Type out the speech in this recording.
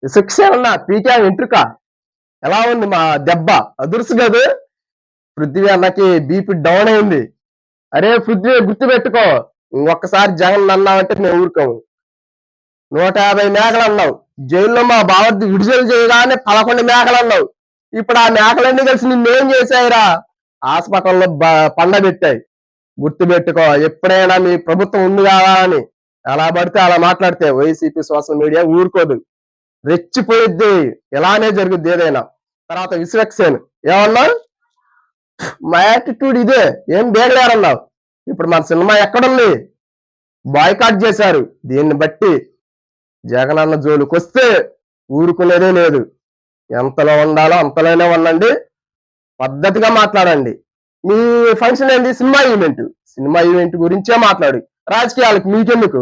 శిక్ష ఏమన్నా పీకా వెంట్రుక ఎలా ఉంది మా దెబ్బ అదుర్సు కాదు. పృథ్వీ అన్నకి బీపీ డౌన్ అయింది. అరే పృథ్వీ గుర్తు పెట్టుకో, ఒక్కసారి జగన్ అన్నావంటే మేము ఊరుకోము. 150 మేకలు అన్నావు, జైల్లో మా బావర్ది విడుదల చేయగానే 11 మేకలు అన్నావు. ఇప్పుడు ఆ మేకలన్నీ కలిసి నిన్నేం చేశాయిరా? హాస్పిటల్లో పండబెట్టాయి. గుర్తు పెట్టుకో, ఎప్పుడైనా మీ ప్రభుత్వం ఉంది కదా అని అలా పడితే అలా మాట్లాడితే వైసీపీ సోషల్ మీడియా ఊరుకోదు, రెచ్చిపోయిద్ది. ఇలానే జరుగుద్ది ఏదైనా. తర్వాత విశ్వక్సేన్ ఏమన్నా, మా యాటిట్యూడ్ ఇదే, ఏం బేగలేరన్నావు. ఇప్పుడు మన సినిమా ఎక్కడుంది? బాయ్కాట్ చేశారు. దీన్ని బట్టి జగనన్న జోలికి వస్తే ఊరుకునేదే లేదు. ఎంతలో ఉండాలో అంతలోనే ఉండండి, పద్ధతిగా మాట్లాడండి. మీ ఫంక్షన్ ఏంది? Cinema event. సినిమా ఈవెంట్ గురించే మాట్లాడు, రాజకీయాలకు మీకెందుకు?